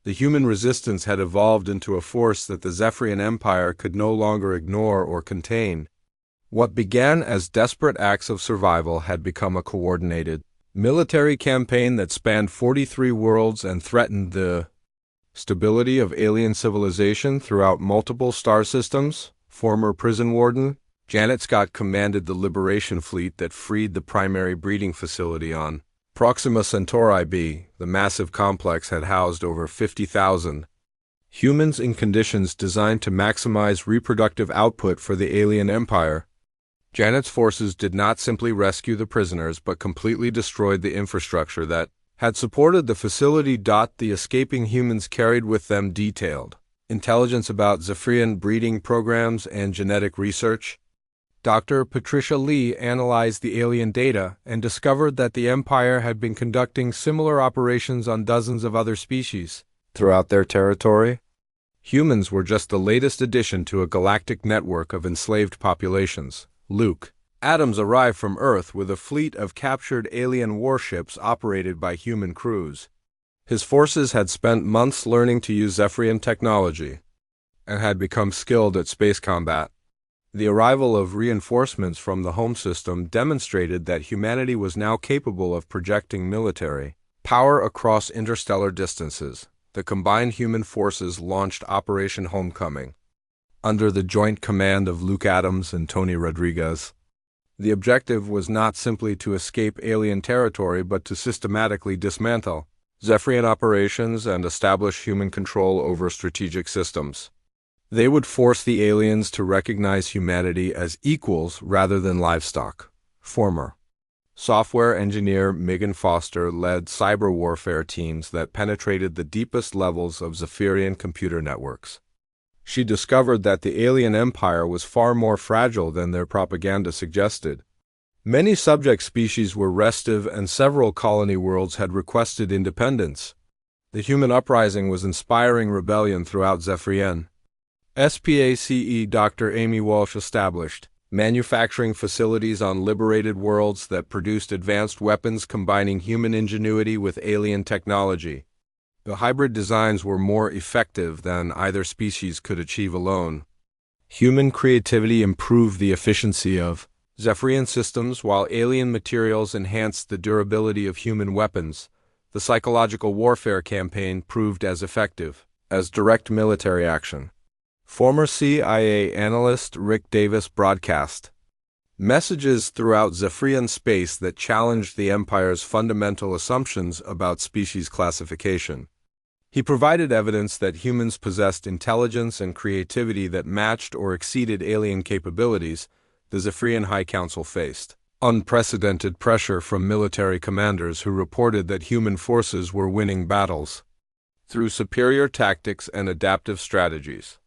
The human resistance had evolved into a force that the Zephyrian Empire could no longer ignore or contain. What began as desperate acts of survival had become a coordinated military campaign that spanned 43 worlds and threatened the stability of alien civilization throughout multiple star systems. Former prison warden Janet Scott commanded the Liberation Fleet that freed the primary breeding facility on Proxima Centauri B. The massive complex had housed over 50,000 humans in conditions designed to maximize reproductive output for the alien empire. Janet's forces did not simply rescue the prisoners but completely destroyed the infrastructure that had supported the facility. The escaping humans carried with them detailed intelligence about Zephyrian breeding programs and genetic research. Dr. Patricia Lee analyzed the alien data and discovered that the Empire had been conducting similar operations on dozens of other species throughout their territory. Humans were just the latest addition to a galactic network of enslaved populations. Luke Adams arrived from Earth with a fleet of captured alien warships operated by human crews. His forces had spent months learning to use Zephyrian technology and had become skilled at space combat. The arrival of reinforcements from the home system demonstrated that humanity was now capable of projecting military power across interstellar distances. The combined human forces launched Operation Homecoming under the joint command of Luke Adams and Tony Rodriguez. The objective was not simply to escape alien territory but to systematically dismantle Zephyrian operations and establish human control over strategic systems. They would force the aliens to recognize humanity as equals rather than livestock. Former software engineer Megan Foster led cyber warfare teams that penetrated the deepest levels of Zephyrian computer networks. She discovered that the alien empire was far more fragile than their propaganda suggested. Many subject species were restive and several colony worlds had requested independence. The human uprising was inspiring rebellion throughout Zephyrian. SPACE Dr. Amy Walsh established manufacturing facilities on liberated worlds that produced advanced weapons combining human ingenuity with alien technology. The hybrid designs were more effective than either species could achieve alone. Human creativity improved the efficiency of Zephyrian systems while alien materials enhanced the durability of human weapons. The psychological warfare campaign proved as effective as direct military action. Former CIA analyst Rick Davis broadcast messages throughout Zephyrian space that challenged the Empire's fundamental assumptions about species classification. He provided evidence that humans possessed intelligence and creativity that matched or exceeded alien capabilities. The Zephyrian High Council faced unprecedented pressure from military commanders who reported that human forces were winning battles through superior tactics and adaptive strategies.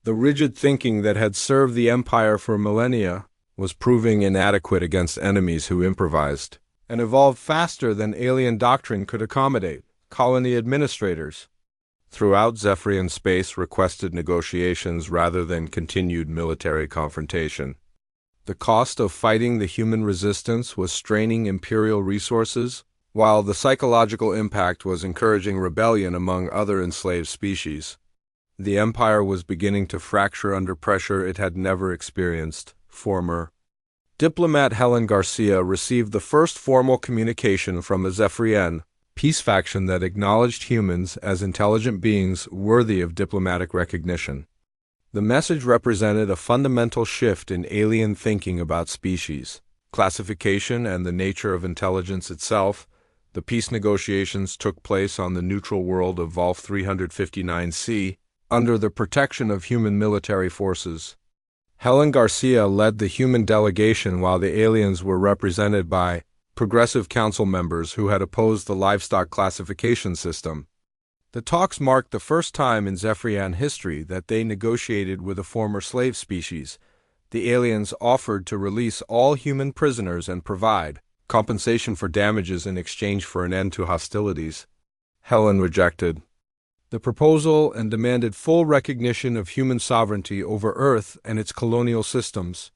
The rigid thinking that had served the Empire for millennia was proving inadequate against enemies who improvised and evolved faster than alien doctrine could accommodate. Colony administrators throughout Zephyrian space requested negotiations rather than continued military confrontation. The cost of fighting the human resistance was straining imperial resources, while the psychological impact was encouraging rebellion among other enslaved species. The Empire was beginning to fracture under pressure it had never experienced. Former diplomat Helen Garcia received the first formal communication from a Zephyrian peace faction that acknowledged humans as intelligent beings worthy of diplomatic recognition. The message represented a fundamental shift in alien thinking about species classification and the nature of intelligence itself. The peace negotiations took place on the neutral world of Volf 359C, under the protection of human military forces. Helen Garcia led the human delegation while the aliens were represented by Progressive Council members who had opposed the livestock classification system. The talks marked the first time in Zephyrian history that they negotiated with a former slave species. The aliens offered to release all human prisoners and provide compensation for damages in exchange for an end to hostilities. Helen rejected the proposal and demanded full recognition of human sovereignty over Earth and its colonial systems.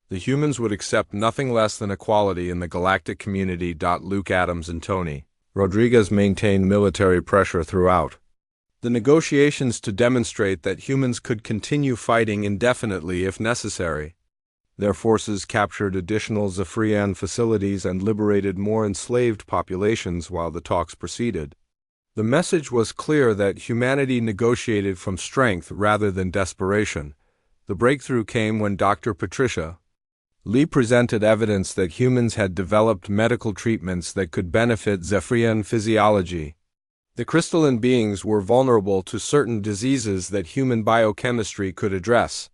The humans would accept nothing less than equality in the galactic community. Luke Adams and Tony Rodriguez maintained military pressure throughout. the negotiations to demonstrate that humans could continue fighting indefinitely if necessary. Their forces captured additional Zephyrian facilities and liberated more enslaved populations while the talks proceeded. The message was clear that humanity negotiated from strength rather than desperation. The breakthrough came when Dr. Patricia Lee presented evidence that humans had developed medical treatments that could benefit Zephyrian physiology. The crystalline beings were vulnerable to certain diseases that human biochemistry could address.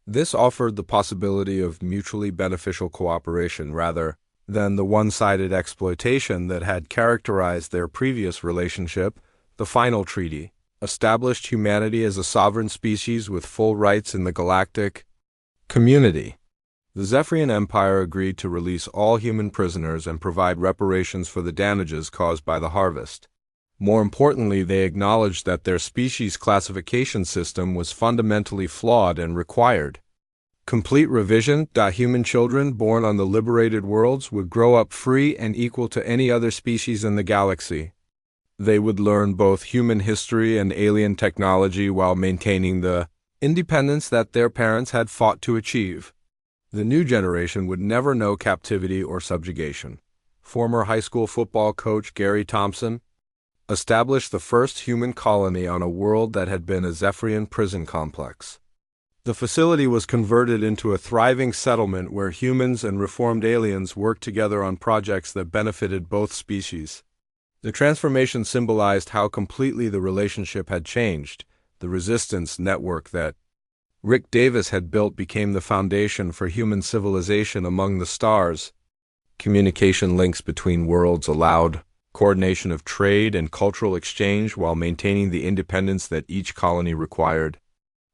This offered the possibility of mutually beneficial cooperation rather than the one-sided exploitation that had characterized their previous relationship. The final treaty established humanity as a sovereign species with full rights in the galactic community. The Zephyrian Empire agreed to release all human prisoners and provide reparations for the damages caused by the harvest. More importantly, they acknowledged that their species classification system was fundamentally flawed and required complete revision. Human children born on the liberated worlds would grow up free and equal to any other species in the galaxy. They would learn both human history and alien technology while maintaining the independence that their parents had fought to achieve. The new generation would never know captivity or subjugation. Former high school football coach Gary Thompson established the first human colony on a world that had been a Zephyrian prison complex. The facility was converted into a thriving settlement where humans and reformed aliens worked together on projects that benefited both species. The transformation symbolized how completely the relationship had changed. The resistance network that Rick Davis had built became the foundation for human civilization among the stars. Communication links between worlds allowed coordination of trade and cultural exchange while maintaining the independence that each colony required.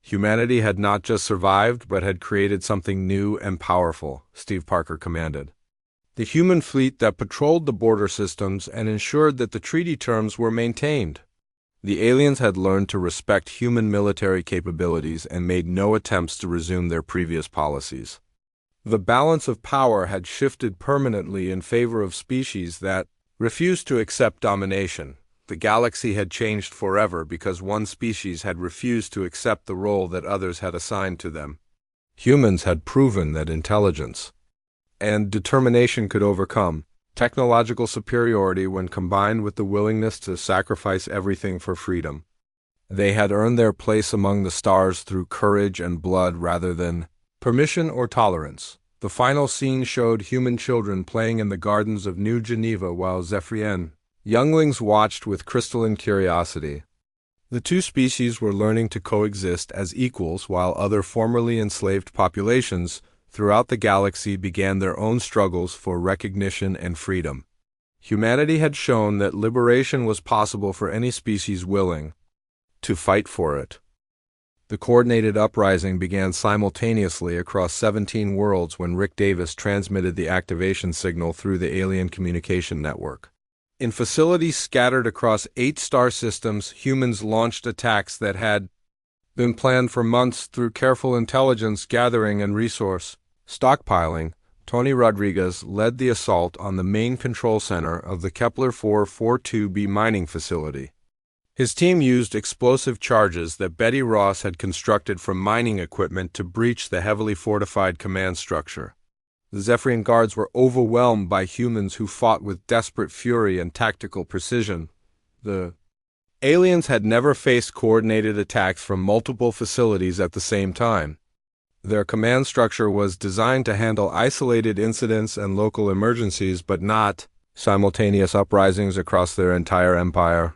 Humanity had not just survived, but had created something new and powerful, Steve Parker commanded. The human fleet that patrolled the border systems and ensured that the treaty terms were maintained. The aliens had learned to respect human military capabilities and made no attempts to resume their previous policies. The balance of power had shifted permanently in favor of species that refused to accept domination. The galaxy had changed forever because one species had refused to accept the role that others had assigned to them. Humans had proven that intelligence and determination could overcome technological superiority when combined with the willingness to sacrifice everything for freedom. They had earned their place among the stars through courage and blood rather than permission or tolerance. The final scene showed human children playing in the gardens of New Geneva while Zephyrian younglings watched with crystalline curiosity. The two species were learning to coexist as equals while other formerly enslaved populations throughout the galaxy began their own struggles for recognition and freedom. Humanity had shown that liberation was possible for any species willing to fight for it. The coordinated uprising began simultaneously across 17 worlds when Rick Davis transmitted the activation signal through the alien communication network. In facilities scattered across 8 star systems, humans launched attacks that had been planned for months through careful intelligence gathering and resource stockpiling. Tony Rodriguez led the assault on the main control center of the Kepler 442b mining facility. His team used explosive charges that Betty Ross had constructed from mining equipment to breach the heavily fortified command structure. The Zephyrian guards were overwhelmed by humans who fought with desperate fury and tactical precision. The aliens had never faced coordinated attacks from multiple facilities at the same time. Their command structure was designed to handle isolated incidents and local emergencies, but not simultaneous uprisings across their entire empire.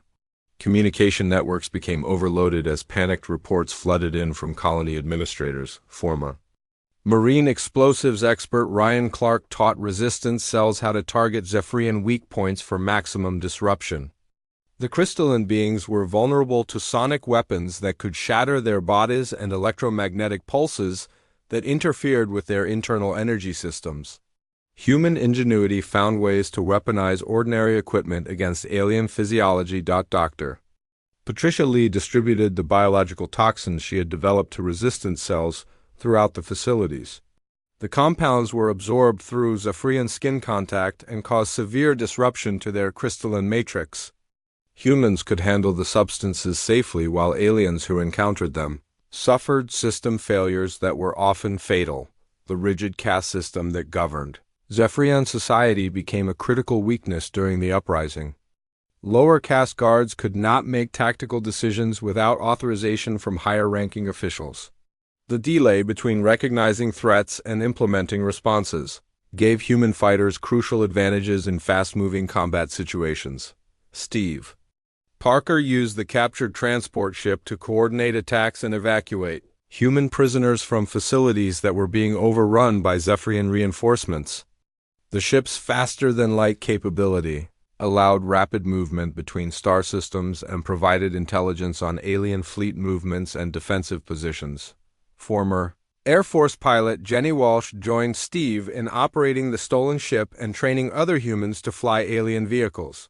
Communication networks became overloaded as panicked reports flooded in from colony administrators. Former Marine explosives expert Ryan Clark taught resistance cells how to target Zephyrian weak points for maximum disruption. The crystalline beings were vulnerable to sonic weapons that could shatter their bodies and electromagnetic pulses that interfered with their internal energy systems. Human ingenuity found ways to weaponize ordinary equipment against alien physiology. Dr. Patricia Lee distributed the biological toxins she had developed to resistance cells throughout the facilities. The compounds were absorbed through Zephyrian skin contact and caused severe disruption to their crystalline matrix. Humans could handle the substances safely while aliens who encountered them suffered system failures that were often fatal. The rigid caste system that governed Zephyrian society became a critical weakness during the uprising. Lower caste guards could not make tactical decisions without authorization from higher-ranking officials. The delay between recognizing threats and implementing responses gave human fighters crucial advantages in fast-moving combat situations. Steve Parker used the captured transport ship to coordinate attacks and evacuate human prisoners from facilities that were being overrun by Zephyrian reinforcements. The ship's faster-than-light capability allowed rapid movement between star systems and provided intelligence on alien fleet movements and defensive positions. Former Air Force pilot Jenny Walsh joined Steve in operating the stolen ship and training other humans to fly alien vehicles.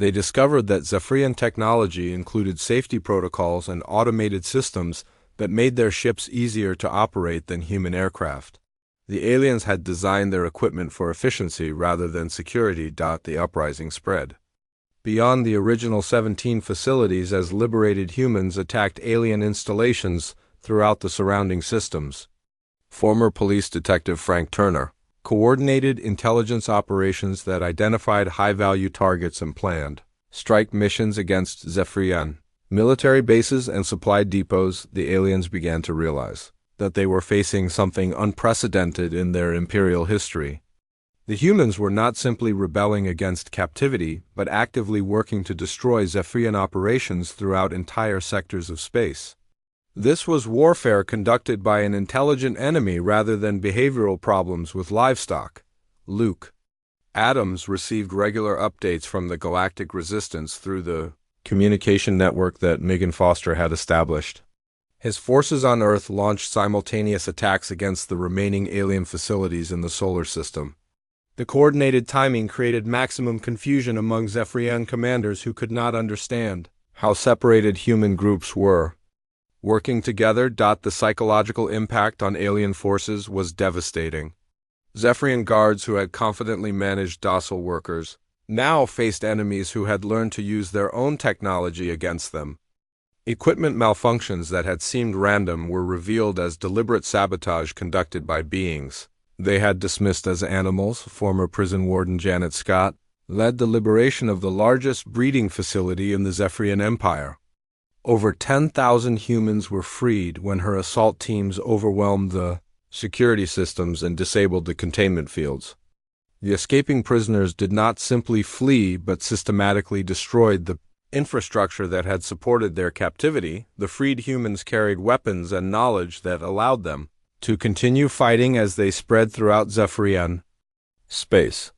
They discovered that Zephyrian technology included safety protocols and automated systems that made their ships easier to operate than human aircraft. The aliens had designed their equipment for efficiency rather than security. The uprising spread beyond the original 17 facilities as liberated humans attacked alien installations throughout the surrounding systems. Former police detective Frank Turner coordinated intelligence operations that identified high-value targets and planned strike missions against Zephyrian military bases and supply depots. The aliens began to realize that they were facing something unprecedented in their imperial history. The humans were not simply rebelling against captivity, but actively working to destroy Zephyrian operations throughout entire sectors of space. This was warfare conducted by an intelligent enemy rather than behavioral problems with livestock. Luke Adams received regular updates from the Galactic Resistance through the communication network that Megan Foster had established. His forces on Earth launched simultaneous attacks against the remaining alien facilities in the solar system. The coordinated timing created maximum confusion among Zephyrian commanders who could not understand how separated human groups were working together. The psychological impact on alien forces was devastating. Zephyrian guards who had confidently managed docile workers now faced enemies who had learned to use their own technology against them. Equipment malfunctions that had seemed random were revealed as deliberate sabotage conducted by beings they had dismissed as animals. Former prison warden Janet Scott led the liberation of the largest breeding facility in the Zephyrian Empire. Over 10,000 humans were freed when her assault teams overwhelmed the security systems and disabled the containment fields. The escaping prisoners did not simply flee but systematically destroyed the infrastructure that had supported their captivity. The freed humans carried weapons and knowledge that allowed them to continue fighting as they spread throughout Zephyrian space.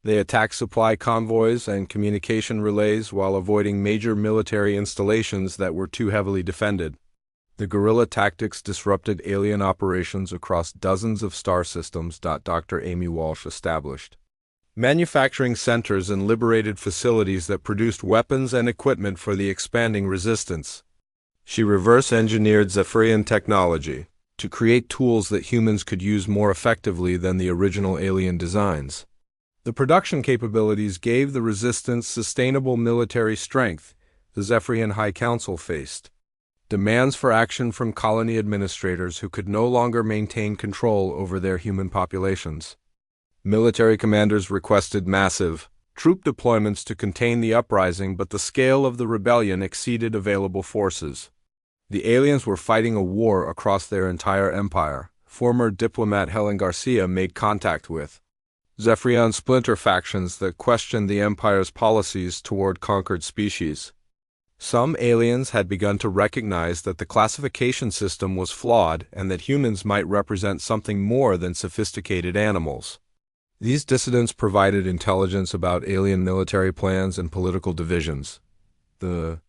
They attacked supply convoys and communication relays while avoiding major military installations that were too heavily defended. The guerrilla tactics disrupted alien operations across dozens of star systems. Dr. Amy Walsh established manufacturing centers and liberated facilities that produced weapons and equipment for the expanding resistance. She reverse-engineered Zephyrian technology to create tools that humans could use more effectively than the original alien designs. The production capabilities gave the resistance sustainable military strength. The Zephyrian High Council faced demands for action from colony administrators who could no longer maintain control over their human populations. Military commanders requested massive troop deployments to contain the uprising, but the scale of the rebellion exceeded available forces. The aliens were fighting a war across their entire empire. Former diplomat Helen Garcia made contact with Zephyrian splinter factions that questioned the Empire's policies toward conquered species. Some aliens had begun to recognize that the classification system was flawed and that humans might represent something more than sophisticated animals. These dissidents provided intelligence about alien military plans and political divisions. The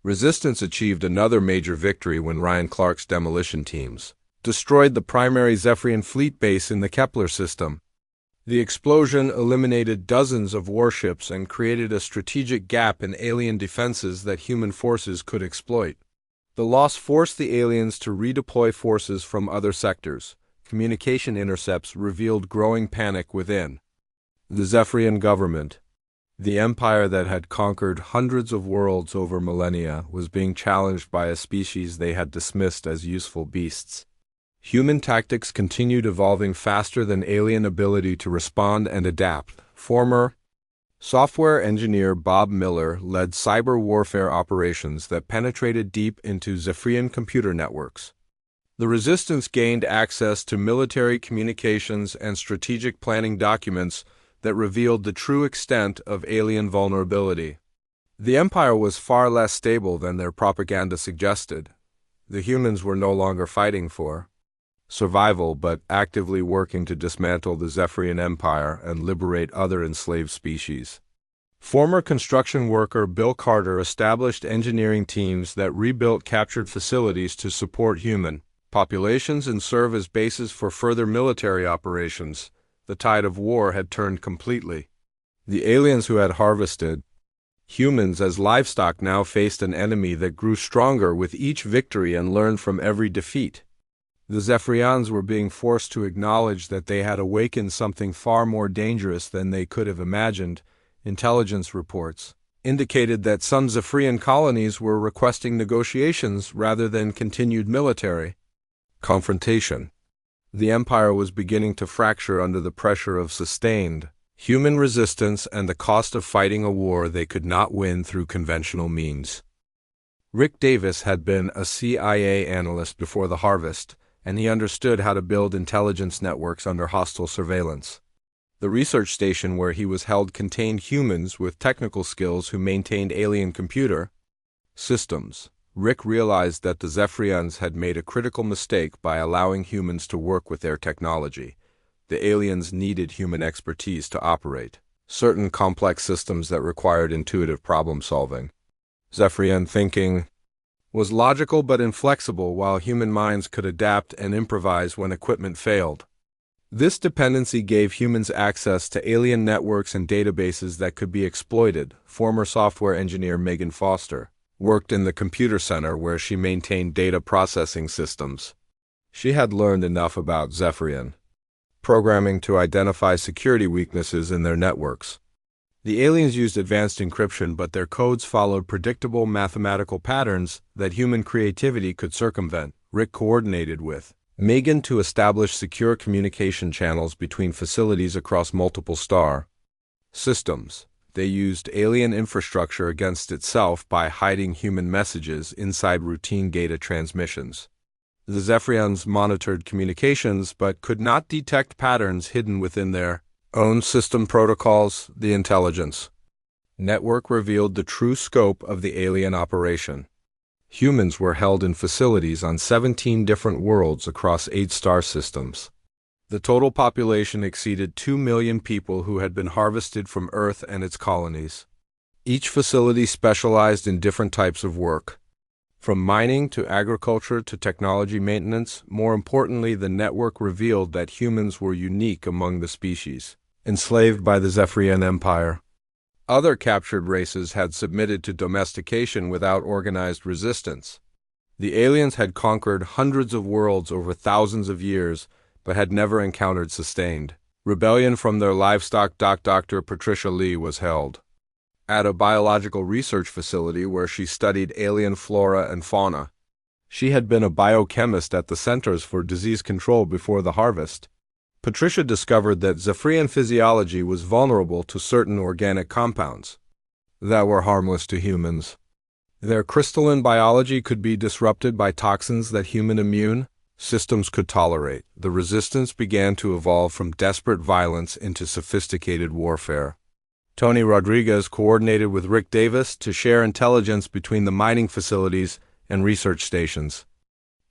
Resistance achieved another major victory when Ryan Clark's demolition teams destroyed the primary Zephyrian fleet base in the Kepler system. The explosion eliminated dozens of warships and created a strategic gap in alien defenses that human forces could exploit. The loss forced the aliens to redeploy forces from other sectors. Communication intercepts revealed growing panic within the Zephyrian government. The empire that had conquered hundreds of worlds over millennia was being challenged by a species they had dismissed as useful beasts. Human tactics continued evolving faster than alien ability to respond and adapt. Former software engineer Bob Miller led cyber warfare operations that penetrated deep into Zephyrian computer networks. The Resistance gained access to military communications and strategic planning documents that revealed the true extent of alien vulnerability. The Empire was far less stable than their propaganda suggested. The humans were no longer fighting for survival, but actively working to dismantle the Zephyrian Empire and liberate other enslaved species. Former construction worker Bill Carter established engineering teams that rebuilt captured facilities to support human populations and serve as bases for further military operations. The tide of war had turned completely. The aliens who had harvested humans as livestock now faced an enemy that grew stronger with each victory and learned from every defeat. The Zephyrians were being forced to acknowledge that they had awakened something far more dangerous than they could have imagined. Intelligence reports indicated that some Zephyrian colonies were requesting negotiations rather than continued military confrontation. The Empire was beginning to fracture under the pressure of sustained human resistance and the cost of fighting a war they could not win through conventional means. Rick Davis had been a CIA analyst before the harvest, and he understood how to build intelligence networks under hostile surveillance. The research station where he was held contained humans with technical skills who maintained alien computer systems. Rick realized that the Zephyrians had made a critical mistake by allowing humans to work with their technology. The aliens needed human expertise to operate certain complex systems that required intuitive problem-solving. Zephyrian thinking was logical but inflexible, while human minds could adapt and improvise when equipment failed. This dependency gave humans access to alien networks and databases that could be exploited. Former software engineer Megan Foster worked in the computer center where she maintained data processing systems. She had learned enough about Zephyrian programming to identify security weaknesses in their networks. The aliens used advanced encryption, but their codes followed predictable mathematical patterns that human creativity could circumvent. Rick coordinated with Megan to establish secure communication channels between facilities across multiple star systems. They used alien infrastructure against itself by hiding human messages inside routine data transmissions. The Zephyrians monitored communications but could not detect patterns hidden within their own system protocols. The intelligence network revealed the true scope of the alien operation. Humans were held in facilities on 17 different worlds across 8 star systems. The total population exceeded 2 million people who had been harvested from Earth and its colonies. Each facility specialized in different types of work, from mining to agriculture to technology maintenance. More importantly, the network revealed that humans were unique among the species enslaved by the Zephyrian Empire. Other captured races had submitted to domestication without organized resistance. The aliens had conquered hundreds of worlds over thousands of years, but had never encountered sustained rebellion from their livestock. Dr. Patricia Lee was held at a biological research facility where she studied alien flora and fauna. She had been a biochemist at the Centers for Disease Control before the harvest. Patricia discovered that Zephyrian physiology was vulnerable to certain organic compounds that were harmless to humans. Their crystalline biology could be disrupted by toxins that human immune systems could tolerate. The resistance began to evolve from desperate violence into sophisticated warfare. Tony Rodriguez coordinated with Rick Davis to share intelligence between the mining facilities and research stations.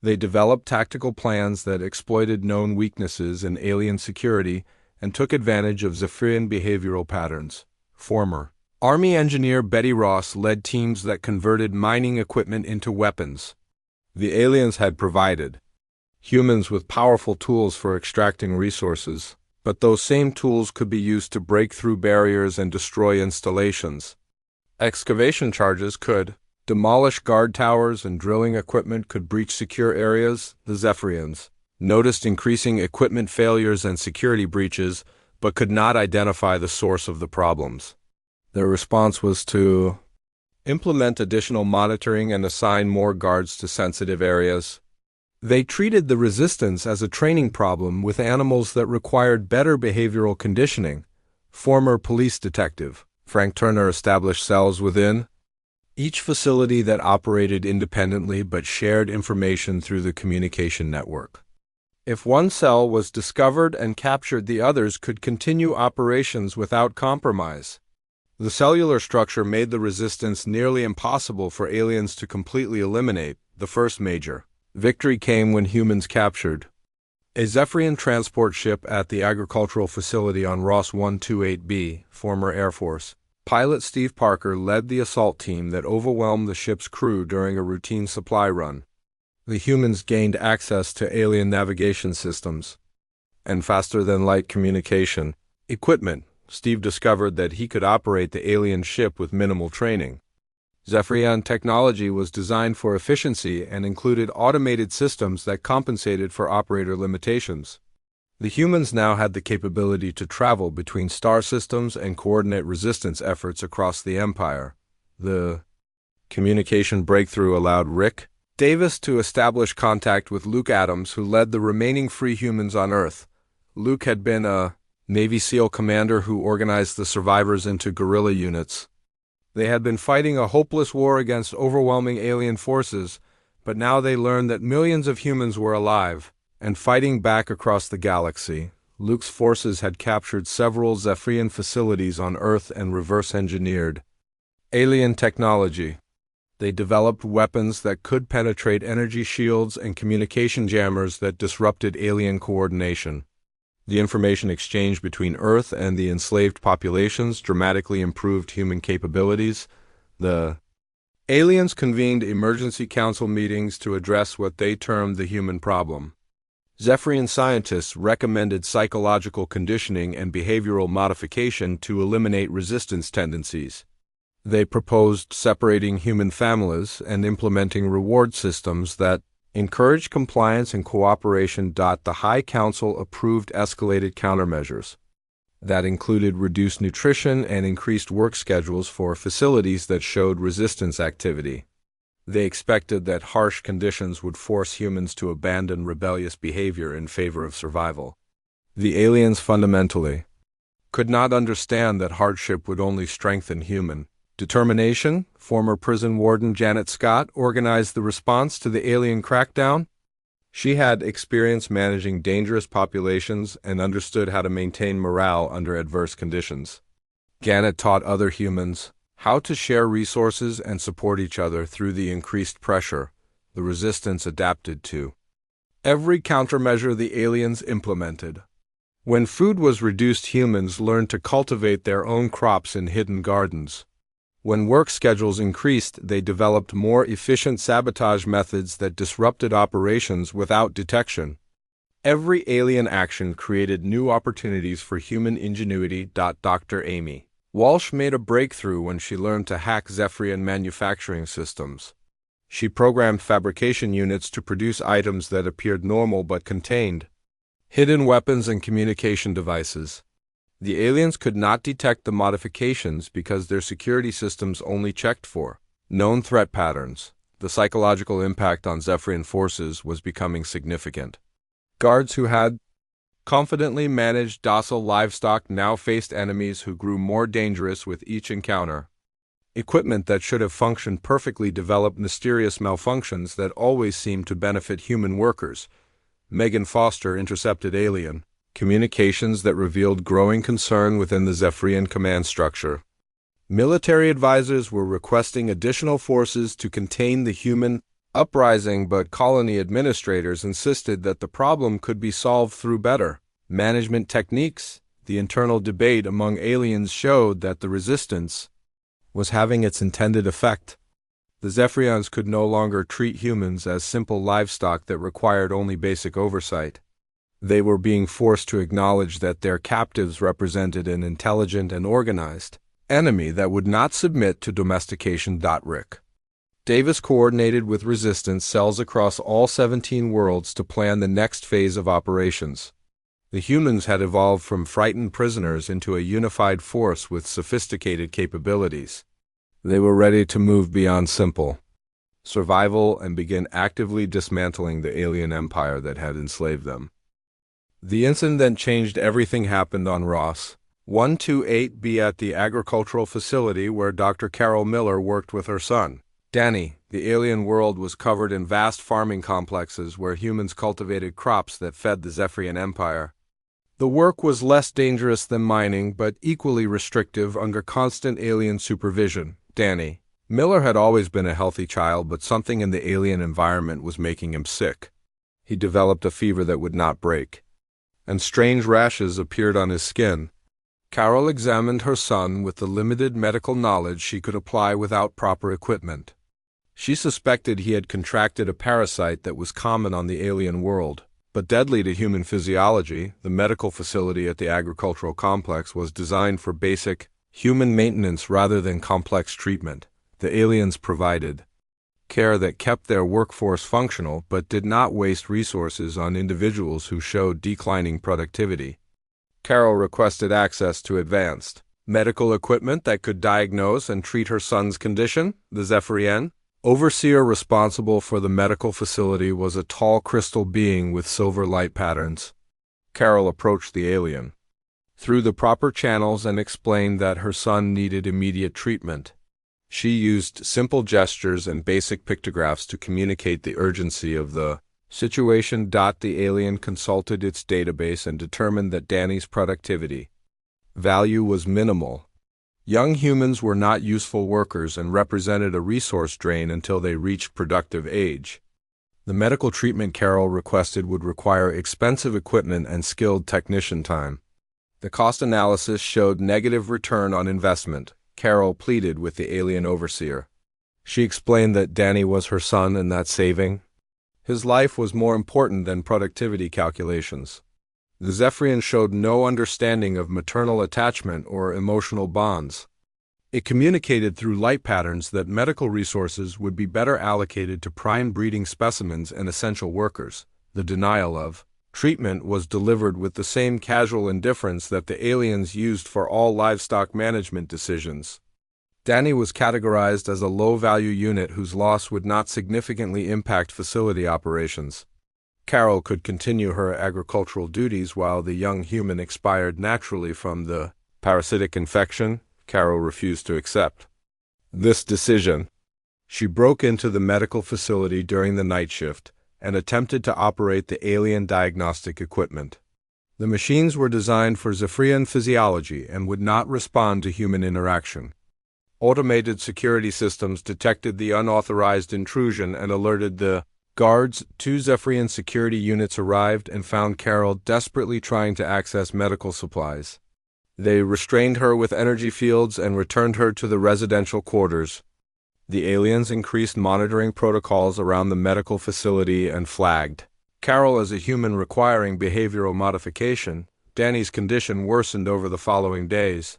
They developed tactical plans that exploited known weaknesses in alien security and took advantage of Zephyrian behavioral patterns. Former Army engineer Betty Ross led teams that converted mining equipment into weapons. The aliens had provided humans with powerful tools for extracting resources, but those same tools could be used to break through barriers and destroy installations. Excavation charges could demolish guard towers, and drilling equipment could breach secure areas. The Zephyrians noticed increasing equipment failures and security breaches, but could not identify the source of the problems. Their response was to implement additional monitoring and assign more guards to sensitive areas. They treated the resistance as a training problem with animals that required better behavioral conditioning. Former police detective Frank Turner established cells within each facility that operated independently but shared information through the communication network. If one cell was discovered and captured, the others could continue operations without compromise. The cellular structure made the resistance nearly impossible for aliens to completely eliminate. The first major victory came when humans captured a Zephyrian transport ship at the agricultural facility on Ross 128B, former Air Force. Pilot Steve Parker led the assault team that overwhelmed the ship's crew during a routine supply run. The humans gained access to alien navigation systems and faster-than-light communication equipment. Steve discovered that he could operate the alien ship with minimal training. Zephyrian technology was designed for efficiency and included automated systems that compensated for operator limitations. The humans now had the capability to travel between star systems and coordinate resistance efforts across the Empire. The communication breakthrough allowed Rick Davis to establish contact with Luke Adams, who led the remaining free humans on Earth. Luke had been a Navy SEAL commander who organized the survivors into guerrilla units. They had been fighting a hopeless war against overwhelming alien forces, but now they learned that millions of humans were alive and fighting back across the galaxy. Luke's forces had captured several Zephyrian facilities on Earth and reverse-engineered alien technology. They developed weapons that could penetrate energy shields and communication jammers that disrupted alien coordination. The information exchange between Earth and the enslaved populations dramatically improved human capabilities. The aliens convened emergency council meetings to address what they termed the human problem. Zephyrian scientists recommended psychological conditioning and behavioral modification to eliminate resistance tendencies. They proposed separating human families and implementing reward systems that encouraged compliance and cooperation. The High Council approved escalated countermeasures that included reduced nutrition and increased work schedules for facilities that showed resistance activity. They expected that harsh conditions would force humans to abandon rebellious behavior in favor of survival. The aliens fundamentally could not understand that hardship would only strengthen human determination. Former prison warden Janet Scott organized the response to the alien crackdown. She had experience managing dangerous populations and understood how to maintain morale under adverse conditions. Janet taught other humans how to share resources and support each other through the increased pressure the resistance adapted to every countermeasure the aliens implemented. When food was reduced, humans learned to cultivate their own crops in hidden gardens. When work schedules increased, they developed more efficient sabotage methods that disrupted operations without detection. Every alien action created new opportunities for human ingenuity. Dr. Amy Walsh made a breakthrough when she learned to hack Zephyrian manufacturing systems. She programmed fabrication units to produce items that appeared normal but contained hidden weapons and communication devices. The aliens could not detect the modifications because their security systems only checked for known threat patterns. The psychological impact on Zephyrian forces was becoming significant. Guards who had confidently managed docile livestock now faced enemies who grew more dangerous with each encounter. Equipment that should have functioned perfectly developed mysterious malfunctions that always seemed to benefit human workers. Megan Foster intercepted alien communications that revealed growing concern within the Zephyrian command structure. Military advisors were requesting additional forces to contain the human uprising, but colony administrators insisted that the problem could be solved through better management techniques. The internal debate among aliens showed that the resistance was having its intended effect. The Zephyrians could no longer treat humans as simple livestock that required only basic oversight. They were being forced to acknowledge that their captives represented an intelligent and organized enemy that would not submit to domestication. Rick Davis coordinated with resistance cells across all 17 worlds to plan the next phase of operations. The humans had evolved from frightened prisoners into a unified force with sophisticated capabilities. They were ready to move beyond simple survival and begin actively dismantling the alien empire that had enslaved them. The incident that changed everything happened on Ross 128B at the agricultural facility where Dr. Carol Miller worked with her son, Danny. The alien world was covered in vast farming complexes where humans cultivated crops that fed the Zephyrian Empire. The work was less dangerous than mining, but equally restrictive under constant alien supervision. Danny Miller had always been a healthy child, but something in the alien environment was making him sick. He developed a fever that would not break, and strange rashes appeared on his skin. Carol examined her son with the limited medical knowledge she could apply without proper equipment. She suspected he had contracted a parasite that was common on the alien world, but deadly to human physiology. The medical facility at the agricultural complex was designed for basic human maintenance rather than complex treatment. The aliens provided care that kept their workforce functional but did not waste resources on individuals who showed declining productivity. Carol requested access to advanced medical equipment that could diagnose and treat her son's condition. The Zephyrian overseer responsible for the medical facility was a tall crystal being with silver light patterns. Carol approached the alien through the proper channels and explained that her son needed immediate treatment. She used simple gestures and basic pictographs to communicate the urgency of the situation. The alien consulted its database and determined that Danny's productivity value was minimal. Young humans were not useful workers and represented a resource drain until they reached productive age. The medical treatment Carol requested would require expensive equipment and skilled technician time. The cost analysis showed negative return on investment. Carol pleaded with the alien overseer. She explained that Danny was her son and that saving his life was more important than productivity calculations. The Zephyrian showed no understanding of maternal attachment or emotional bonds. It communicated through light patterns that medical resources would be better allocated to prime breeding specimens and essential workers. The denial of treatment was delivered with the same casual indifference that the aliens used for all livestock management decisions. Danny was categorized as a low-value unit whose loss would not significantly impact facility operations. Carol could continue her agricultural duties while the young human expired naturally from the parasitic infection. Carol refused to accept this decision. She broke into the medical facility during the night shift and attempted to operate the alien diagnostic equipment. The machines were designed for Zephyrian physiology and would not respond to human interaction. Automated security systems detected the unauthorized intrusion and alerted the guards. 2 Zephyrian security units arrived and found Carol desperately trying to access medical supplies. They restrained her with energy fields and returned her to the residential quarters. The aliens increased monitoring protocols around the medical facility and flagged Carol as a human requiring behavioral modification. Danny's condition worsened over the following days.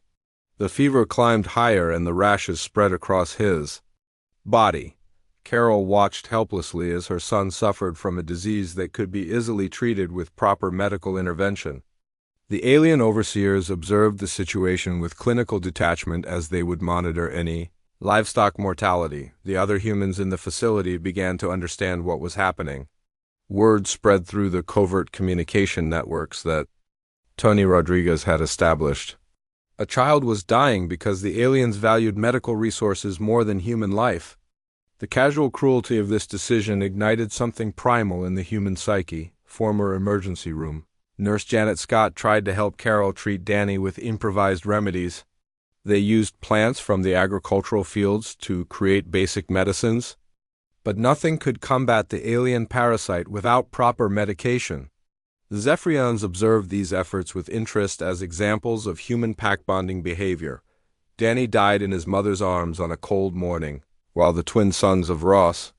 The fever climbed higher and the rashes spread across his body. Carol watched helplessly as her son suffered from a disease that could be easily treated with proper medical intervention. The alien overseers observed the situation with clinical detachment as they would monitor any livestock mortality. The other humans in the facility began to understand what was happening. Word spread through the covert communication networks that Tony Rodriguez had established. A child was dying because the aliens valued medical resources more than human life. The casual cruelty of this decision ignited something primal in the human psyche. Former emergency room. Nurse Janet Scott tried to help Carol treat Danny with improvised remedies. They used plants from the agricultural fields to create basic medicines, but nothing could combat the alien parasite without proper medication. The Zephyrians observed these efforts with interest as examples of human pack-bonding behavior. Danny died in his mother's arms on a cold morning, while the twin sons of Ross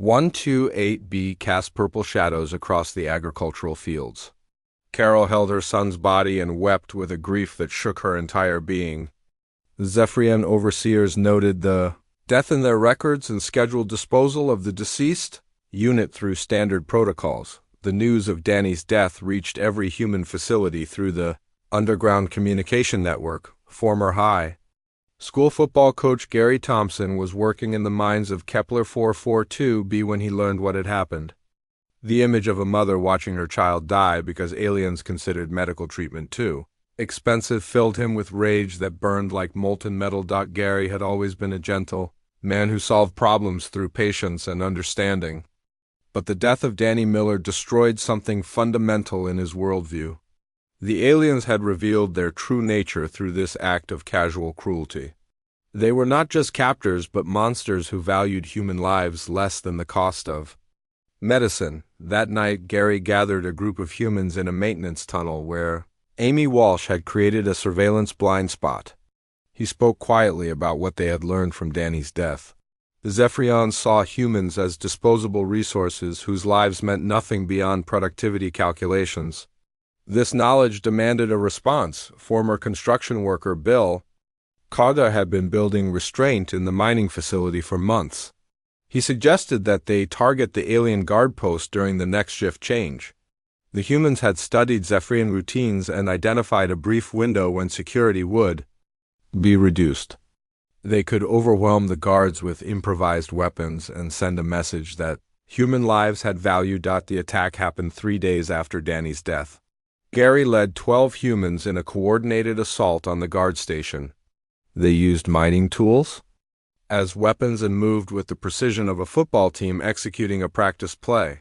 128B cast purple shadows across the agricultural fields. Carol held her son's body and wept with a grief that shook her entire being. The Zephyrian overseers noted the death in their records and scheduled disposal of the deceased unit through standard protocols. The news of Danny's death reached every human facility through the underground communication network, former high. School football coach Gary Thompson was working in the mines of Kepler 442b when he learned what had happened. The image of a mother watching her child die because aliens considered medical treatment too expensive filled him with rage that burned like molten metal. Gary had always been a gentle man who solved problems through patience and understanding. But the death of Danny Miller destroyed something fundamental in his worldview. The aliens had revealed their true nature through this act of casual cruelty. They were not just captors but monsters who valued human lives less than the cost of medicine. That night, Gary gathered a group of humans in a maintenance tunnel where Amy Walsh had created a surveillance blind spot. He spoke quietly about what they had learned from Danny's death. The Zephyrians saw humans as disposable resources whose lives meant nothing beyond productivity calculations. This knowledge demanded a response. Former construction worker Bill Carter had been building restraint in the mining facility for months. He suggested that they target the alien guard post during the next shift change. The humans had studied Zephyrian routines and identified a brief window when security would be reduced. They could overwhelm the guards with improvised weapons and send a message that human lives had value. The attack happened 3 days after Danny's death. Gary led 12 humans in a coordinated assault on the guard station. They used mining tools as weapons and moved with the precision of a football team executing a practice play.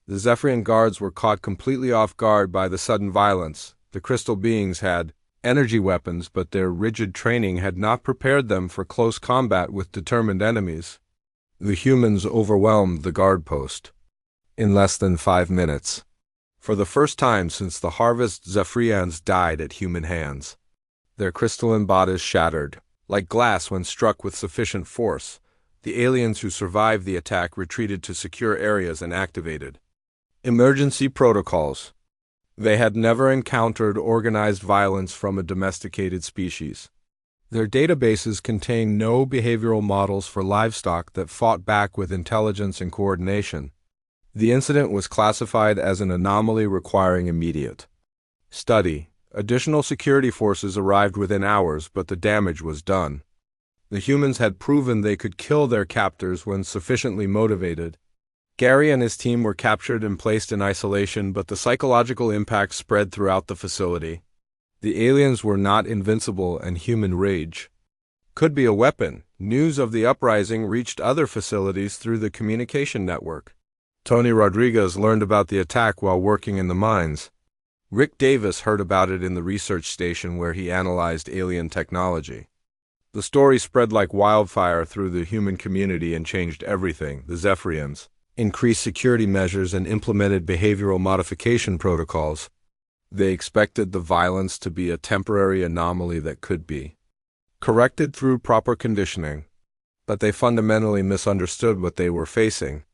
The Zephyrian guards were caught completely off guard by the sudden violence. The crystal beings had energy weapons, but their rigid training had not prepared them for close combat with determined enemies. The humans overwhelmed the guard post in less than 5 minutes. For the first time since the harvest, Zephyrians died at human hands. Their crystalline bodies shattered, like glass when struck with sufficient force. The aliens who survived the attack retreated to secure areas and activated emergency protocols. They had never encountered organized violence from a domesticated species. Their databases contained no behavioral models for livestock that fought back with intelligence and coordination. The incident was classified as an anomaly requiring immediate study. Additional security forces arrived within hours, but the damage was done. The humans had proven they could kill their captors when sufficiently motivated. Gary and his team were captured and placed in isolation, but the psychological impact spread throughout the facility. The aliens were not invincible, and human rage could be a weapon. News of the uprising reached other facilities through the communication network. Tony Rodriguez learned about the attack while working in the mines. Rick Davis heard about it in the research station where he analyzed alien technology. The story spread like wildfire through the human community and changed everything. The Zephyrians increased security measures and implemented behavioral modification protocols. They expected the violence to be a temporary anomaly that could be corrected through proper conditioning, but they fundamentally misunderstood what they were facing.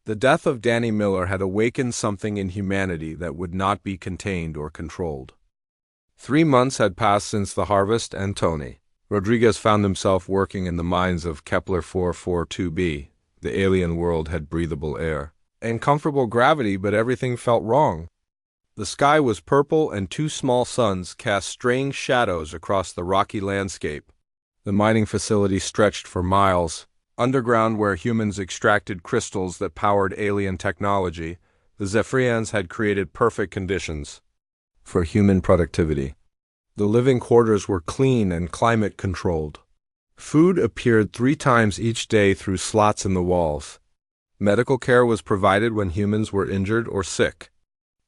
The death of Danny Miller had awakened something in humanity that would not be contained or controlled. 3 months had passed since the harvest, and Tony Rodriguez found himself working in the mines of Kepler 442b. The alien world had breathable air and comfortable gravity, but everything felt wrong. The sky was purple, and 2 small suns cast strange shadows across the rocky landscape. The mining facility stretched for miles. Underground, where humans extracted crystals that powered alien technology, the Zephyrians had created perfect conditions for human productivity. The living quarters were clean and climate-controlled. Food appeared 3 times each day through slots in the walls. Medical care was provided when humans were injured or sick.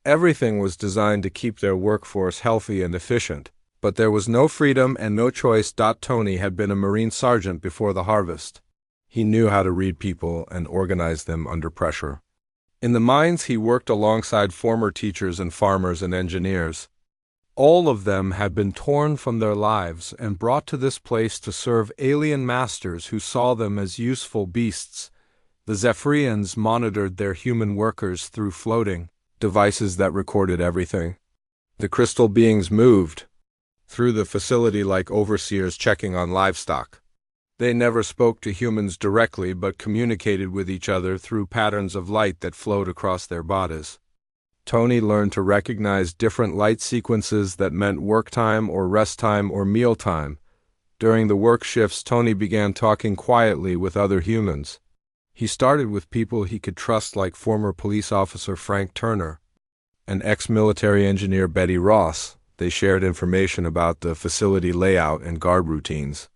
Everything was designed to keep their workforce healthy and efficient, but there was no freedom and no choice. Tony had been a Marine sergeant before the harvest. He knew how to read people and organize them under pressure. In the mines, he worked alongside former teachers and farmers and engineers. All of them had been torn from their lives and brought to this place to serve alien masters who saw them as useful beasts. The Zephyrians monitored their human workers through floating devices that recorded everything. The crystal beings moved through the facility like overseers checking on livestock. They never spoke to humans directly but communicated with each other through patterns of light that flowed across their bodies. Tony learned to recognize different light sequences that meant work time or rest time or meal time. During the work shifts, Tony began talking quietly with other humans. He started with people he could trust, like former police officer Frank Turner and ex-military engineer Betty Ross. They shared information about the facility layout and guard routines.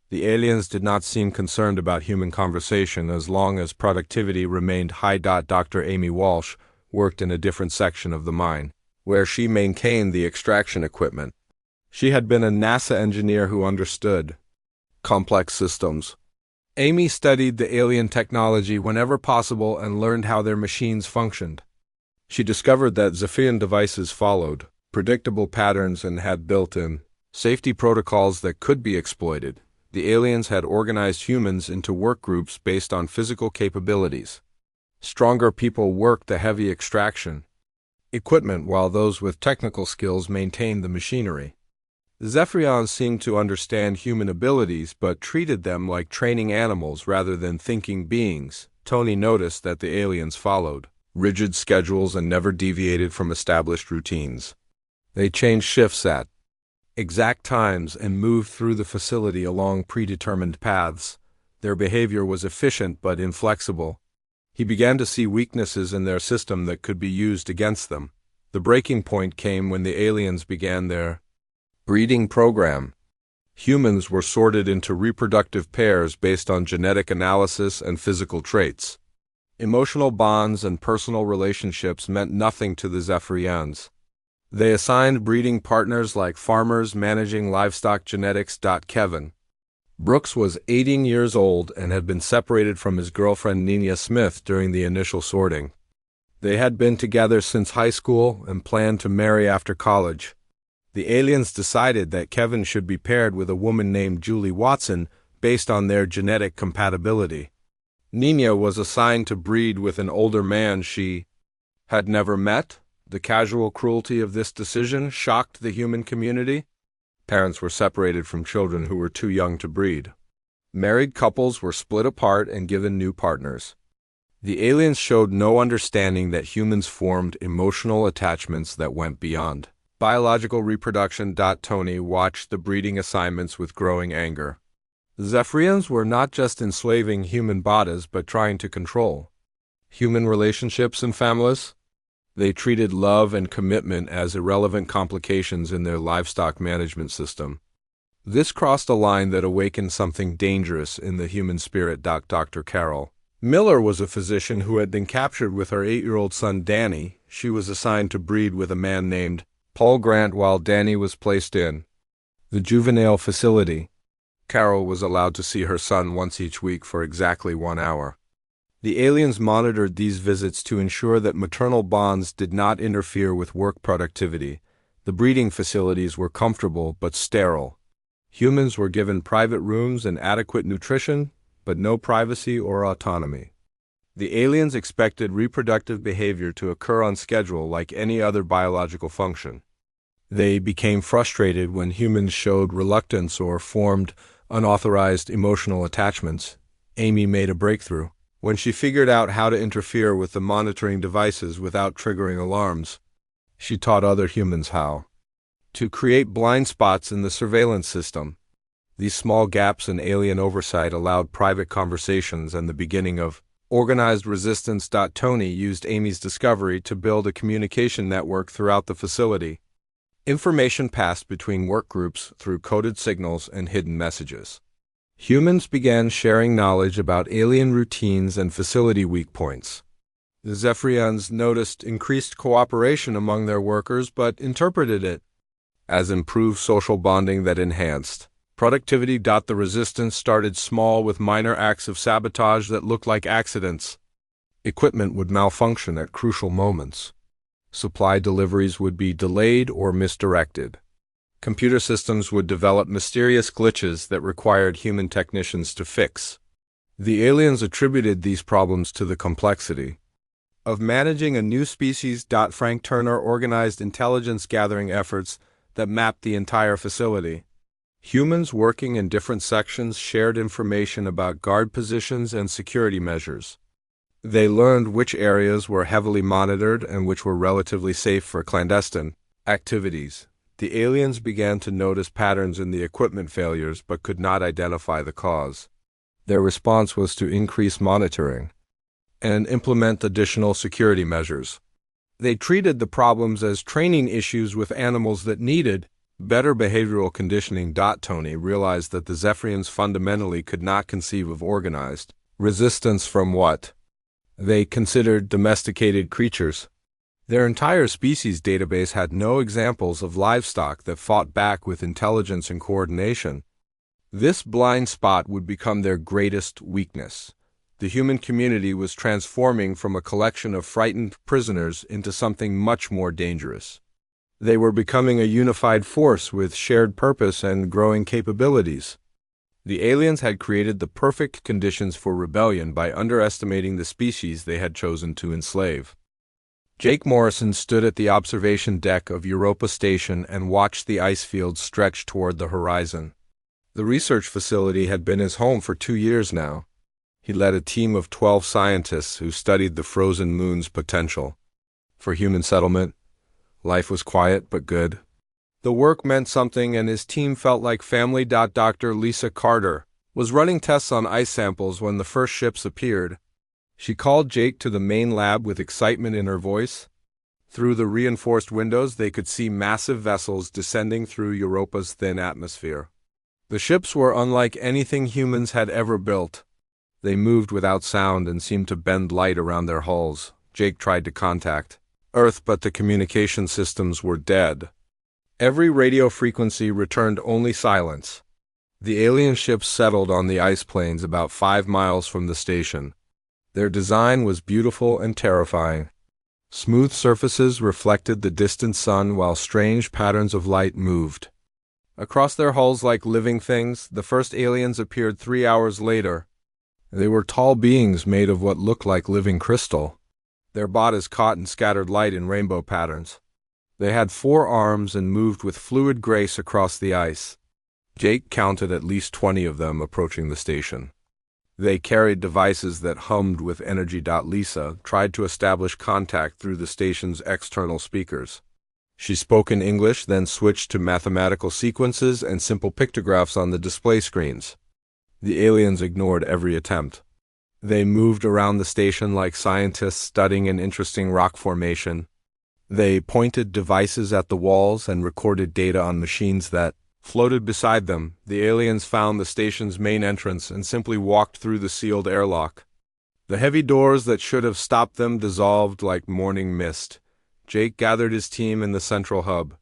The aliens did not seem concerned about human conversation as long as productivity remained high. Dr. Amy Walsh worked in a different section of the mine, where she maintained the extraction equipment. She had been a NASA engineer who understood complex systems. Amy studied the alien technology whenever possible and learned how their machines functioned. She discovered that Zephyrian devices followed predictable patterns and had built-in safety protocols that could be exploited. The aliens had organized humans into work groups based on physical capabilities. Stronger people worked the heavy extraction equipment while those with technical skills maintained the machinery. The Zephyrians seemed to understand human abilities but treated them like training animals rather than thinking beings. Tony noticed that the aliens followed rigid schedules and never deviated from established routines. They changed shifts at exact times and moved through the facility along predetermined paths. Their behavior was efficient but inflexible. He began to see weaknesses in their system that could be used against them. The breaking point came when the aliens began their breeding program. Humans were sorted into reproductive pairs based on genetic analysis and physical traits. Emotional bonds and personal relationships meant nothing to the Zephyrians. They assigned breeding partners like farmers managing livestock genetics. Kevin Brooks was 18 years old and had been separated from his girlfriend Nina Smith during the initial sorting. They had been together since high school and planned to marry after college. The aliens decided that Kevin should be paired with a woman named Julie Watson based on their genetic compatibility. Nina was assigned to breed with an older man she had never met. The casual cruelty of this decision shocked the human community. Parents were separated from children who were too young to breed. Married couples were split apart and given new partners. The aliens showed no understanding that humans formed emotional attachments that went beyond biological reproduction. Tony watched the breeding assignments with growing anger. The Zephyrians were not just enslaving human bodies but trying to control human relationships and families. They treated love and commitment as irrelevant complications in their livestock management system. This crossed a line that awakened something dangerous in the human spirit. Dr. Carol Miller was a physician who had been captured with her 8-year-old son Danny. She was assigned to breed with a man named Paul Grant while Danny was placed in the juvenile facility. Carol was allowed to see her son once each week for exactly 1 hour. The aliens monitored these visits to ensure that maternal bonds did not interfere with work productivity. The breeding facilities were comfortable but sterile. Humans were given private rooms and adequate nutrition, but no privacy or autonomy. The aliens expected reproductive behavior to occur on schedule like any other biological function. They became frustrated when humans showed reluctance or formed unauthorized emotional attachments. Amy made a breakthrough when she figured out how to interfere with the monitoring devices without triggering alarms. She taught other humans how to create blind spots in the surveillance system. These small gaps in alien oversight allowed private conversations and the beginning of organized resistance. Tony used Amy's discovery to build a communication network throughout the facility. Information passed between work groups through coded signals and hidden messages. Humans began sharing knowledge about alien routines and facility weak points. The Zephyrians noticed increased cooperation among their workers but interpreted it as improved social bonding that enhanced productivity. The resistance started small with minor acts of sabotage that looked like accidents. Equipment would malfunction at crucial moments. Supply deliveries would be delayed or misdirected. Computer systems would develop mysterious glitches that required human technicians to fix. The aliens attributed these problems to the complexity of managing a new species. Frank Turner organized intelligence gathering efforts that mapped the entire facility. Humans working in different sections shared information about guard positions and security measures. They learned which areas were heavily monitored and which were relatively safe for clandestine activities. The aliens began to notice patterns in the equipment failures but could not identify the cause. Their response was to increase monitoring and implement additional security measures. They treated the problems as training issues with animals that needed better behavioral conditioning. Tony realized that the Zephyrians fundamentally could not conceive of organized resistance from what they considered domesticated creatures. Their entire species database had no examples of livestock that fought back with intelligence and coordination. This blind spot would become their greatest weakness. The human community was transforming from a collection of frightened prisoners into something much more dangerous. They were becoming a unified force with shared purpose and growing capabilities. The aliens had created the perfect conditions for rebellion by underestimating the species they had chosen to enslave. Jake Morrison stood at the observation deck of Europa Station and watched the ice fields stretch toward the horizon. The research facility had been his home for 2 years now. He led a team of 12 scientists who studied the frozen moon's potential for human settlement. Life was quiet but good. The work meant something and his team felt like family. Dr. Lisa Carter was running tests on ice samples when the first ships appeared. She called Jake to the main lab with excitement in her voice. Through the reinforced windows they could see massive vessels descending through Europa's thin atmosphere. The ships were unlike anything humans had ever built. They moved without sound and seemed to bend light around their hulls. Jake tried to contact Earth, but the communication systems were dead. Every radio frequency returned only silence. The alien ships settled on the ice plains about 5 miles from the station. Their design was beautiful and terrifying. Smooth surfaces reflected the distant sun while strange patterns of light moved across their hulls like living things. The first aliens appeared 3 hours later. They were tall beings made of what looked like living crystal. Their bodies caught and scattered light in rainbow patterns. They had 4 arms and moved with fluid grace across the ice. Jake counted at least 20 of them approaching the station. They carried devices that hummed with energy. Lisa tried to establish contact through the station's external speakers. She spoke in English, then switched to mathematical sequences and simple pictographs on the display screens. The aliens ignored every attempt. They moved around the station like scientists studying an interesting rock formation. They pointed devices at the walls and recorded data on machines that floated beside them. The aliens found the station's main entrance and simply walked through the sealed airlock. The heavy doors that should have stopped them dissolved like morning mist. Jake gathered his team in the central hub.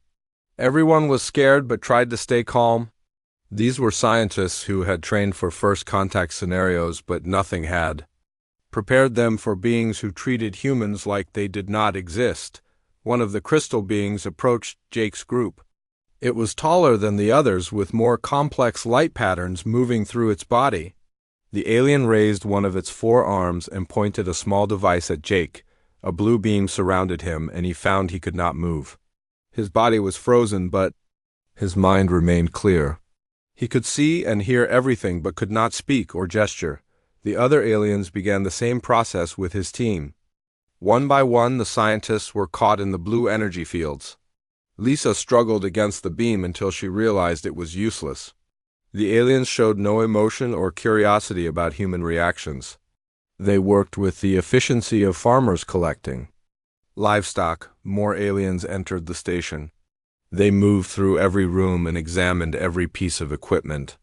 Everyone was scared but tried to stay calm. These were scientists who had trained for first contact scenarios, but nothing had prepared them for beings who treated humans like they did not exist. One of the crystal beings approached Jake's group. It was taller than the others, with more complex light patterns moving through its body. The alien raised one of its 4 arms and pointed a small device at Jake. A blue beam surrounded him, and he found he could not move. His body was frozen, but his mind remained clear. He could see and hear everything, but could not speak or gesture. The other aliens began the same process with his team. One by one, the scientists were caught in the blue energy fields. Lisa struggled against the beam until she realized it was useless. The aliens showed no emotion or curiosity about human reactions. They worked with the efficiency of farmers collecting livestock. More aliens entered the station. They moved through every room and examined every piece of equipment.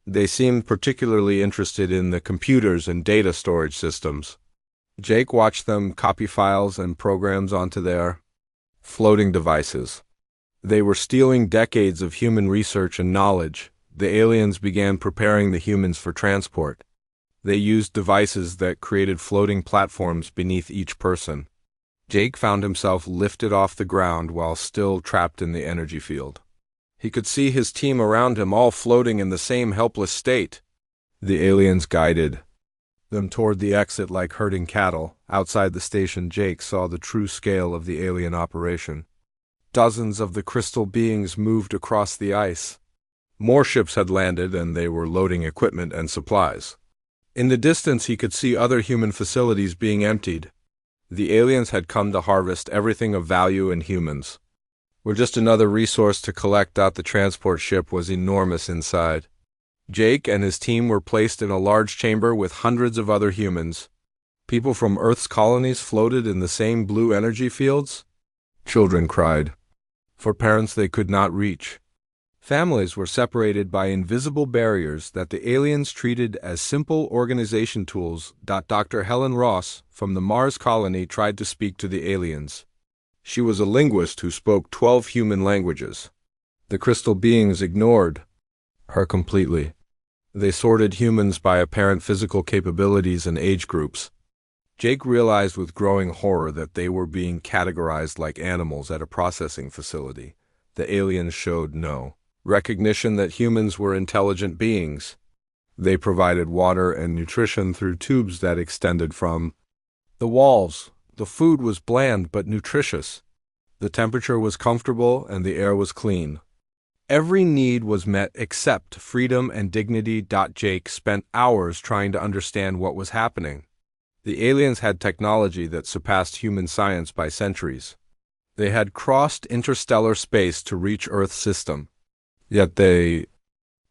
They seemed particularly interested in the computers and data storage systems. Jake watched them copy files and programs onto their floating devices. They were stealing decades of human research and knowledge. The aliens began preparing the humans for transport. They used devices that created floating platforms beneath each person. Jake found himself lifted off the ground while still trapped in the energy field. He could see his team around him, all floating in the same helpless state. The aliens guided them toward the exit like herding cattle. Outside the station, Jake saw the true scale of the alien operation. Dozens of the crystal beings moved across the ice. More ships had landed, and they were loading equipment and supplies. In the distance he could see other human facilities being emptied. The aliens had come to harvest everything of value in humans. We're just another resource to collect. The transport ship was enormous inside. Jake and his team were placed in a large chamber with hundreds of other humans. People from Earth's colonies floated in the same blue energy fields. Children cried for parents they could not reach. Families were separated by invisible barriers that the aliens treated as simple organization tools. Dr. Helen Ross, from the Mars colony, tried to speak to the aliens. She was a linguist who spoke 12 human languages. The crystal beings ignored her completely. They sorted humans by apparent physical capabilities and age groups. Jake realized with growing horror that they were being categorized like animals at a processing facility. The aliens showed no recognition that humans were intelligent beings. They provided water and nutrition through tubes that extended from the walls. The food was bland but nutritious. The temperature was comfortable and the air was clean. Every need was met except freedom and dignity. Jake spent hours trying to understand what was happening. The aliens had technology that surpassed human science by centuries. They had crossed interstellar space to reach Earth's system. Yet they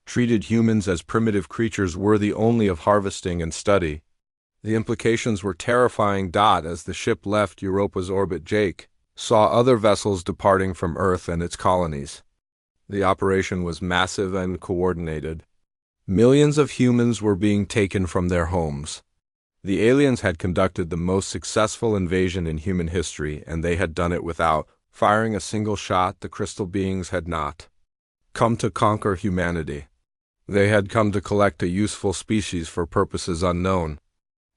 treated humans as primitive creatures worthy only of harvesting and study. The implications were terrifying. As the ship left Europa's orbit, Jake saw other vessels departing from Earth and its colonies. The operation was massive and coordinated. Millions of humans were being taken from their homes. The aliens had conducted the most successful invasion in human history, and they had done it without firing a single shot. The crystal beings had not come to conquer humanity. They had come to collect a useful species for purposes unknown.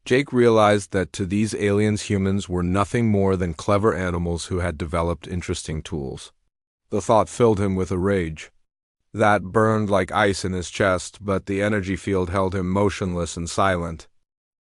Jake realized that to these aliens, humans were nothing more than clever animals who had developed interesting tools. The thought filled him with a rage that burned like ice in his chest, but the energy field held him motionless and silent.